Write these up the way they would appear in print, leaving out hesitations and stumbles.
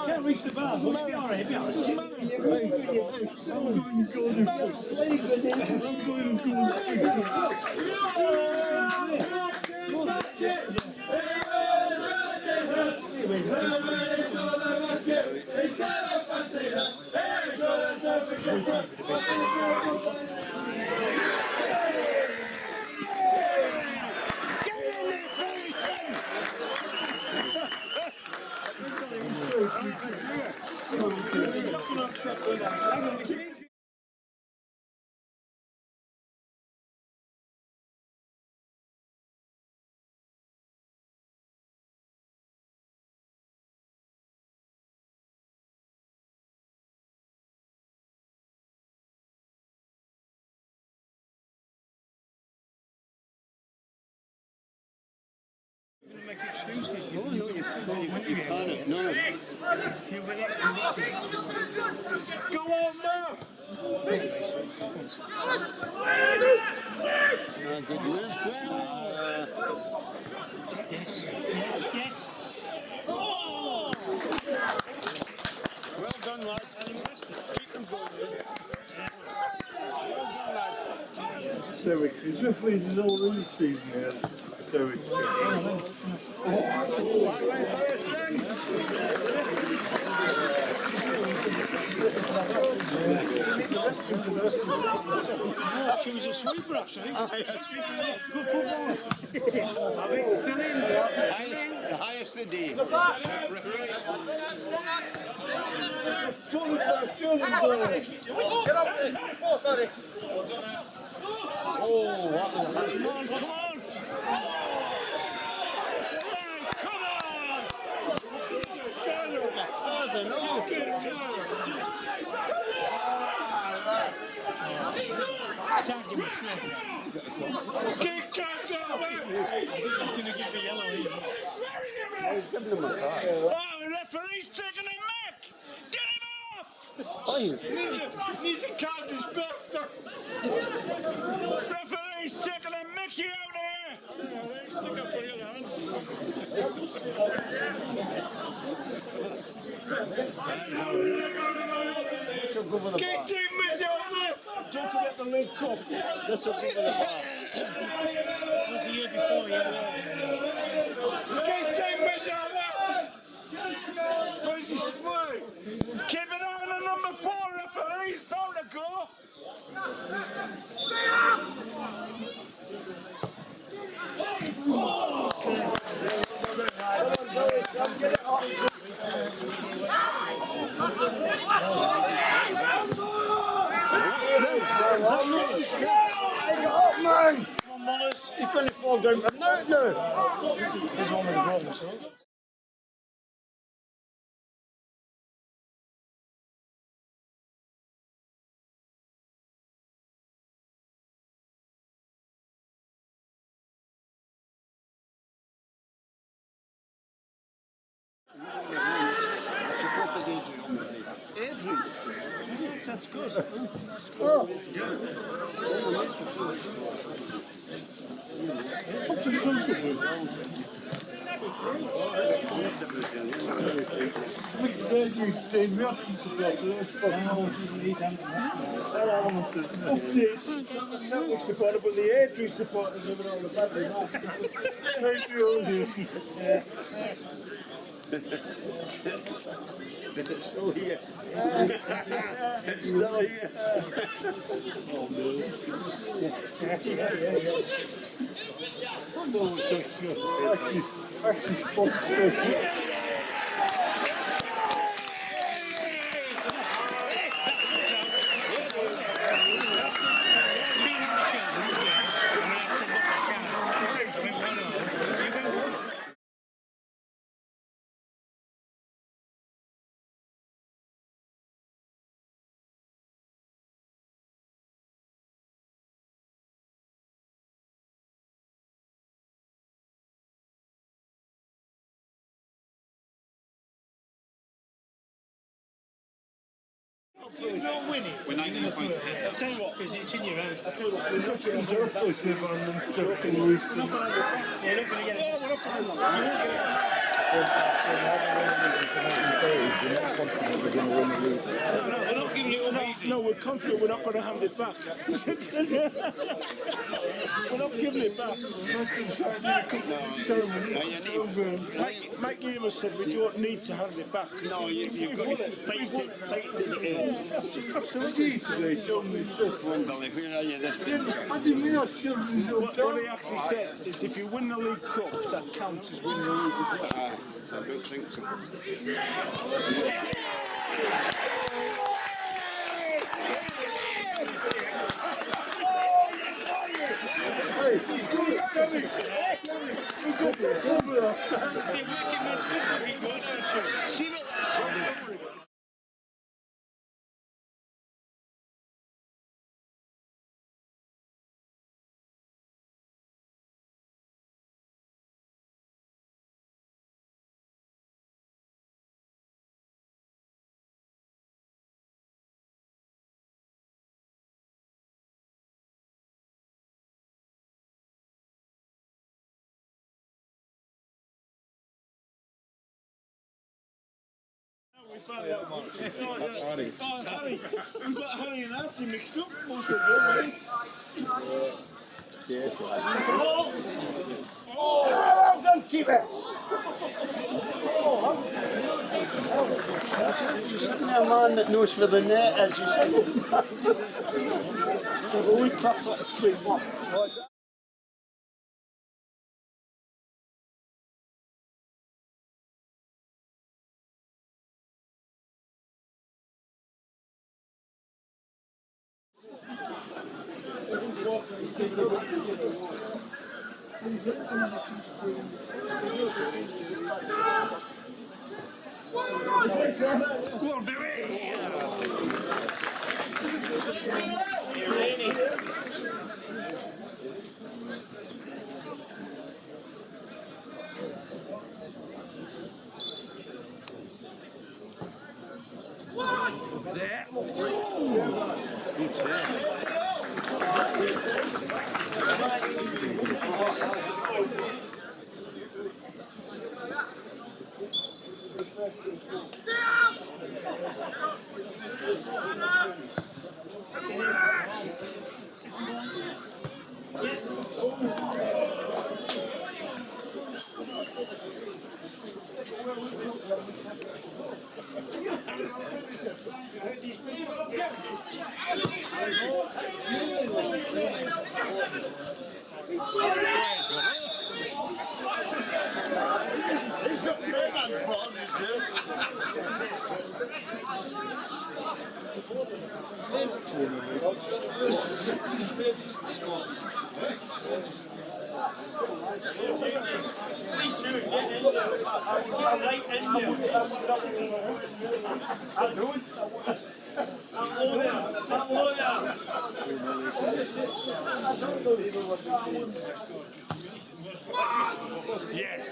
Can't reach the bar. Doesn't matter. Doesn't matter. Make excuses. No, you can't. No. Go on now. Yes. Oh! Well done, lads. Keep them going. Well done, lads. Derek, is refereeing is all in the season here? Derek. She was a sweeper, actually. Good football. Still in. The highest the day. Oh, what was that? Come on. Can't give me shit. Can't go away. He's going to give me yellow. He's giving them a card. Oh, the referee's taking a mick. Get him off. Needs to count his back. Referee's taking a mickey out here. Stick up for your hands. Keep team with you. Don't forget the League Cup. This will be for the bar. It was the year before, yeah. Keep team with you. Where's your spray? Keep an eye on the number 4 referee. He's bound to go. Man! He couldn't fall down, but no. He's on with the ball, so. Adrian. That's good. That's good. Oh. What's the sauce of it? The reaction supporter, It's not the Celtic supporter, but the Adrian supporter giving all the bad remarks. But it's still here. It's still here. actually spots stuff. You're not winning. We're not going to find it. I'll tell you what, because it's in your hands. I'll tell you what, we're not going to get it. You're not going to get it. We're not giving it up easy. No, we're confident we're not going to hand it back. We're not giving it back. Mike Amos said we don't need to hand it back. No, you've got to fight to the end. Absolutely. What he actually said is if you win the League Cup, that counts as winning the league as well. I don't think so. We found out. Harry. We've got Harry and Archie mixed up. Most of them, right? Yes. Oh, don't keep it! Isn't there a man that knows where the net is? You said. Well, we class that as 3-1. Well, Billy! There. Good save. Yes.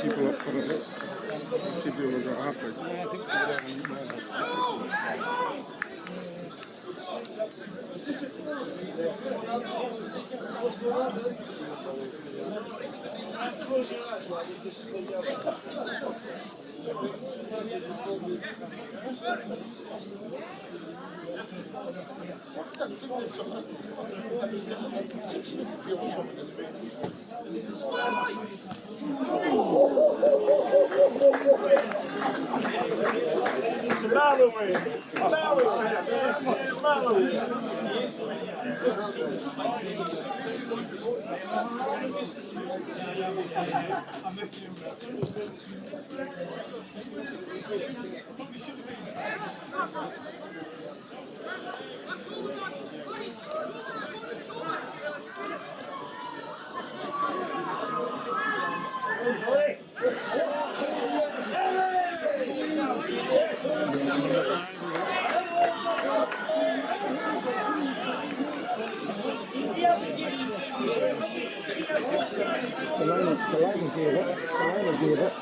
People up for it. Two people have got happy. Yeah, I think they're Close your eyes, right? You just sleep over. It's a mile away. A mile away. A mile away. the line gave up. The line gave up.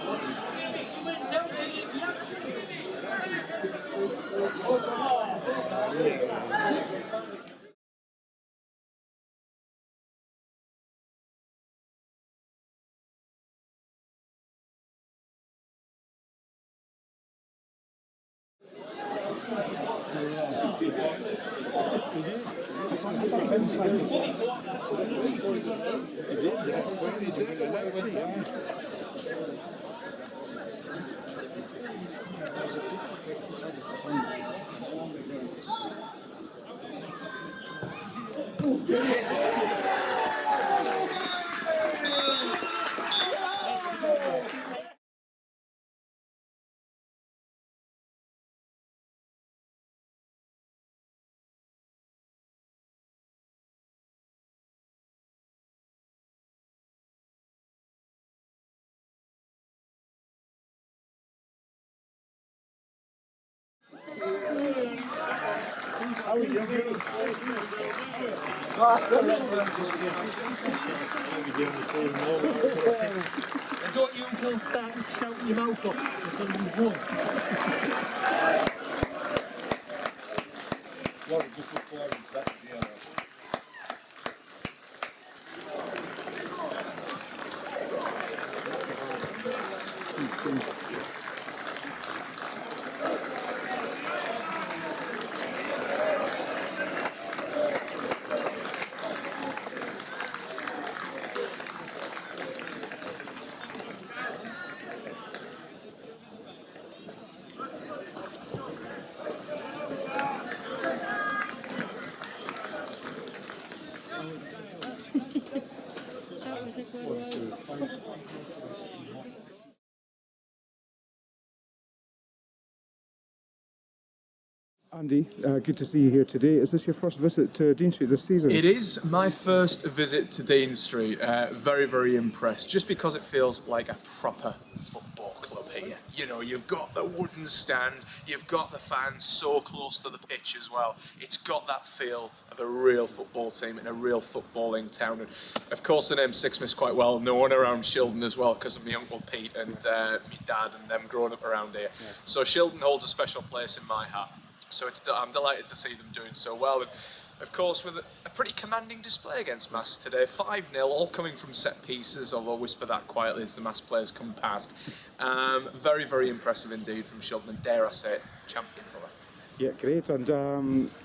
Don't you go start shouting your mouth off if something's wrong. Andy, good to see you here today. Is this your first visit to Dean Street this season? It is my first visit to Dean Street. Very, very impressed, just because it feels like a proper football club here. You know, you've got the wooden stands, you've got the fans so close to the pitch as well. It's got that feel of a real football team in a real footballing town. And of course, the name Sixsmith is quite well known around Shildon as well, because of my Uncle Pete and my dad and them growing up around here. Yeah. So Shildon holds a special place in my heart. So I'm delighted to see them doing so well. And of course, with a pretty commanding display against Marske today, 5-0, all coming from set pieces, although whisper that quietly as the Marske players come past. Very, very impressive indeed from Shildon, and dare I say it, champions elect. Yeah, great. And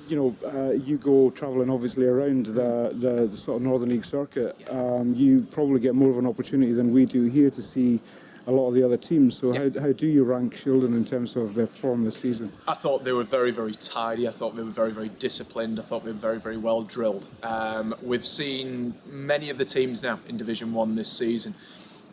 you go travelling obviously around the sort of Northern League circuit. You probably get more of an opportunity than we do here to see a lot of the other teams. So how do you rank Shildon in terms of their form this season? I thought they were very, very tidy. I thought they were very, very disciplined. I thought they were very, very well drilled. We've seen many of the teams now in Division 1 this season,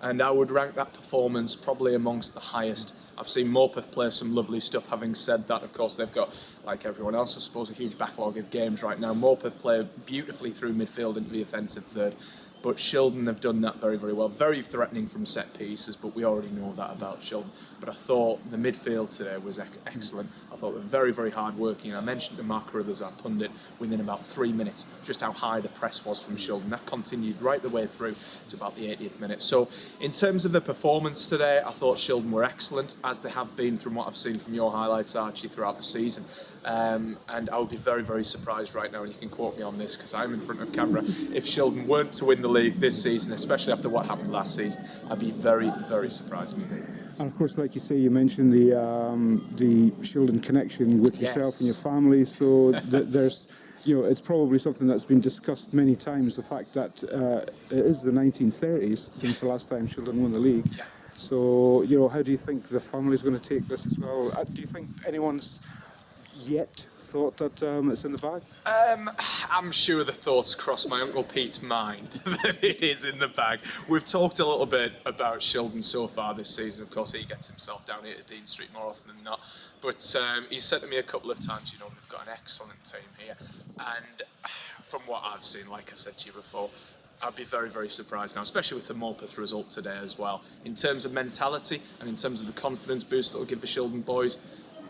and I would rank that performance probably amongst the highest. I've seen Morpeth play some lovely stuff. Having said that, of course, they've got, like everyone else, I suppose, a huge backlog of games right now. Morpeth play beautifully through midfield into the offensive third. but Shildon have done that very, very well. Very threatening from set pieces, but we already know that about Shildon. But I thought the midfield today was excellent. I thought they were very, very hard working. And I mentioned to Mark Carruthers, our pundit, within about 3 minutes, just how high the press was from Shildon. That continued right the way through to about the 80th minute. So in terms of the performance today, I thought Shildon were excellent, as they have been from what I've seen from your highlights, Archie, throughout the season. And I would be very, very surprised right now, and you can quote me on this because I'm in front of camera, if Shildon weren't to win the league this season, especially after what happened last season, I'd be very, very surprised indeed. And of course, like you say, you mentioned the Shildon connection with yourself and your family. So there's, it's probably something that's been discussed many times. The fact that it is the 1930s since the last time Shildon won the league. Yeah. So how do you think the family's going to take this as well? Do you think anyone's yet thought that it's in the bag? I'm sure the thoughts crossed my Uncle Pete's mind that it is in the bag. We've talked a little bit about Shildon so far this season. Of course, he gets himself down here to Dean Street more often than not. But he's said to me a couple of times, we've got an excellent team here. And from what I've seen, like I said to you before, I'd be very, very surprised now, especially with the Morpeth result today as well. In terms of mentality and in terms of the confidence boost that will give the Shildon boys,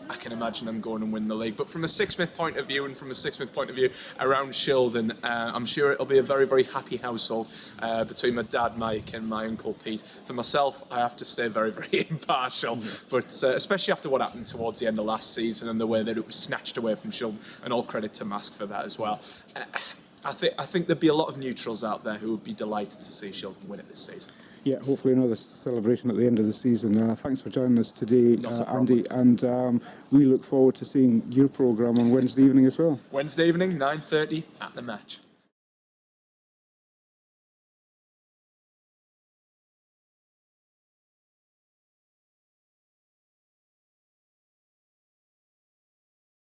I can imagine them going and win the league. But from a Sixsmith point of view and from a Sixsmith point of view around Shildon, I'm sure it'll be a very, very happy household between my dad, Mike, and my Uncle Pete. For myself, I have to stay very, very impartial. But especially after what happened towards the end of last season and the way that it was snatched away from Shildon, and all credit to Marske for that as well. I think there'd be a lot of neutrals out there who would be delighted to see Shildon win it this season. Yeah, hopefully another celebration at the end of the season. Thanks for joining us today, Andy, and we look forward to seeing your programme on Wednesday evening as well. Wednesday evening, 9:30 at the match.